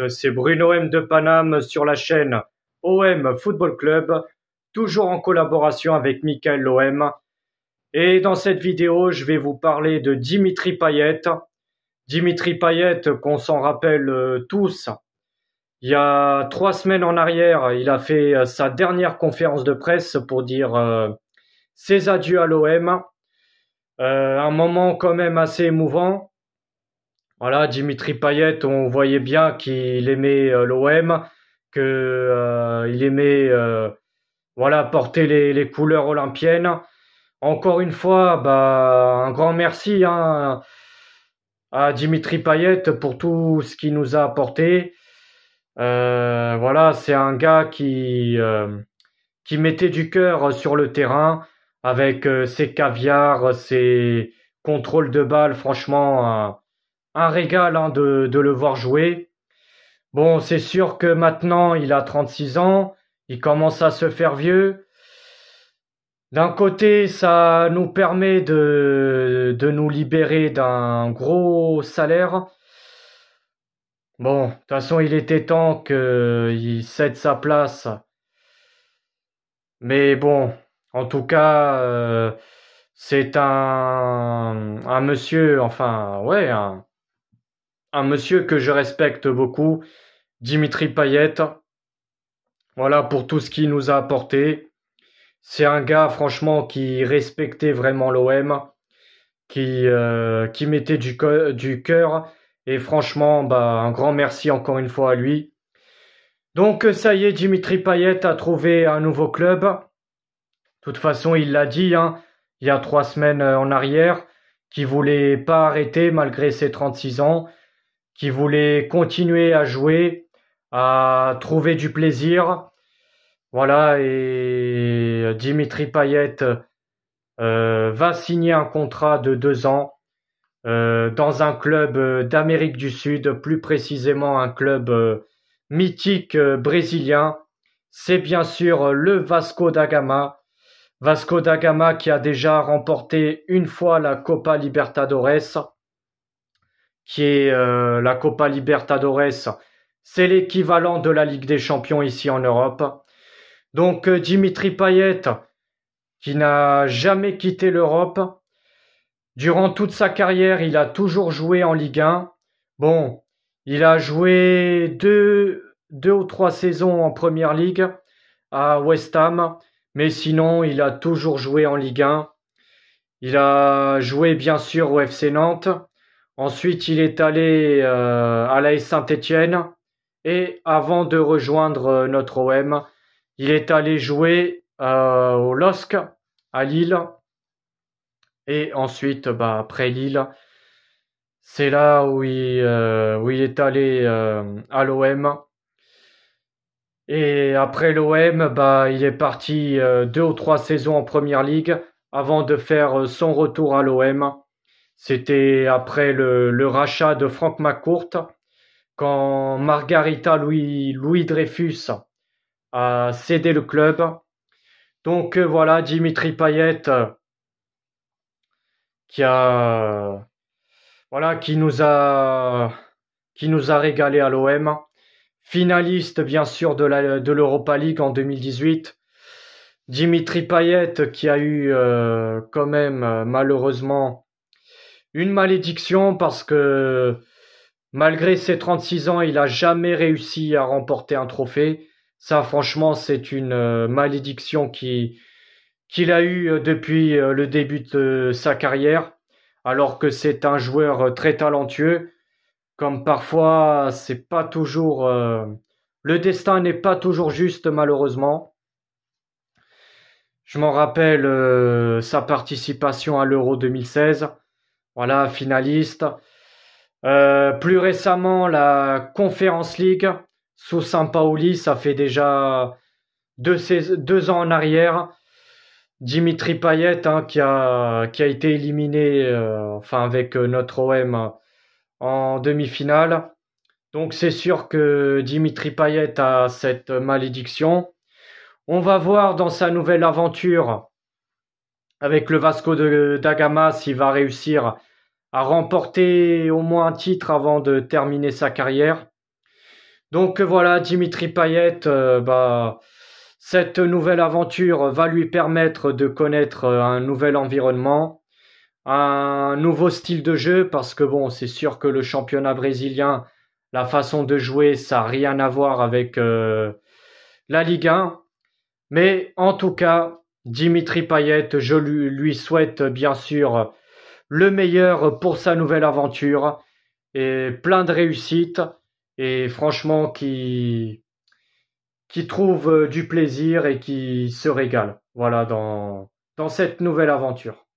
C'est Bruno M de Paname sur la chaîne OM Football Club, toujours en collaboration avec Michael l'OM. Et dans cette vidéo, je vais vous parler de Dimitri Payet. Dimitri Payet, qu'on s'en rappelle tous, il y a 3 semaines en arrière, il a fait sa dernière conférence de presse pour dire ses adieux à l'OM. Un moment quand même assez émouvant. Voilà, Dimitri Payet, on voyait bien qu'il aimait l'OM, que il aimait voilà porter les couleurs olympiennes. Encore une fois, un grand merci à Dimitri Payet pour tout ce qu'il nous a apporté. Voilà, c'est un gars qui mettait du cœur sur le terrain avec ses caviars, ses contrôles de balle. Franchement, un régal de le voir jouer. Bon, c'est sûr que maintenant, il a 36 ans, il commence à se faire vieux. D'un côté, ça nous permet de nous libérer d'un gros salaire. Bon, de toute façon, il était temps qu'il cède sa place. Mais bon, en tout cas, c'est un monsieur, enfin, ouais, un monsieur que je respecte beaucoup, Dimitri Payet. Voilà pour tout ce qu'il nous a apporté. C'est un gars franchement qui respectait vraiment l'OM, qui mettait du cœur. Et franchement, un grand merci encore une fois à lui. Donc ça y est, Dimitri Payet a trouvé un nouveau club. De toute façon, il l'a dit, il y a 3 semaines en arrière, qu'il voulait pas arrêter malgré ses 36 ans, qu'il voulait continuer à jouer, à trouver du plaisir. Voilà, et Dimitri Payet va signer un contrat de 2 ans dans un club d'Amérique du Sud, plus précisément un club mythique brésilien. C'est bien sûr le Vasco da Gama. Vasco da Gama qui a déjà remporté une fois la Copa Libertadores, qui est la Copa Libertadores, c'est l'équivalent de la Ligue des Champions ici en Europe. Donc Dimitri Payet, qui n'a jamais quitté l'Europe, durant toute sa carrière, il a toujours joué en Ligue 1. Bon, il a joué deux ou 3 saisons en Première Ligue à West Ham, mais sinon, il a toujours joué en Ligue 1. Il a joué bien sûr au FC Nantes. Ensuite, il est allé à l'AS Saint-Étienne. Et avant de rejoindre notre OM, il est allé jouer au LOSC à Lille. Et ensuite, après Lille, c'est là où il est allé à l'OM. Et après l'OM, il est parti 2 ou 3 saisons en Première Ligue avant de faire son retour à l'OM. C'était après le rachat de Frank McCourt, quand Margarita Louis Dreyfus a cédé le club. Donc voilà, Dimitri Payet qui nous a régalé à l'OM. Finaliste bien sûr de l'Europa League en 2018. Dimitri Payet qui a eu quand même malheureusement une malédiction parce que malgré ses 36 ans, il n'a jamais réussi à remporter un trophée. Ça franchement c'est une malédiction qu'il a eu depuis le début de sa carrière, alors que c'est un joueur très talentueux. Comme parfois, c'est pas toujours le destin n'est pas toujours juste malheureusement. Je m'en rappelle sa participation à l'Euro 2016, voilà, finaliste. Plus récemment, la Conference League sous Sampaoli, ça fait déjà 2 ans en arrière. Dimitri Payet qui a été éliminé avec notre OM en demi-finale. Donc c'est sûr que Dimitri Payet a cette malédiction. On va voir dans sa nouvelle aventure avec le Vasco da Gama s'il va réussir à remporter au moins un titre avant de terminer sa carrière. Donc voilà, Dimitri Payet, cette nouvelle aventure va lui permettre de connaître un nouvel environnement, un nouveau style de jeu, parce que bon, c'est sûr que le championnat brésilien, la façon de jouer, ça n'a rien à voir avec la Ligue 1. Mais en tout cas, Dimitri Payet, je lui souhaite bien sûr le meilleur pour sa nouvelle aventure et plein de réussite et franchement qui trouve du plaisir et qui se régale. Voilà dans cette nouvelle aventure.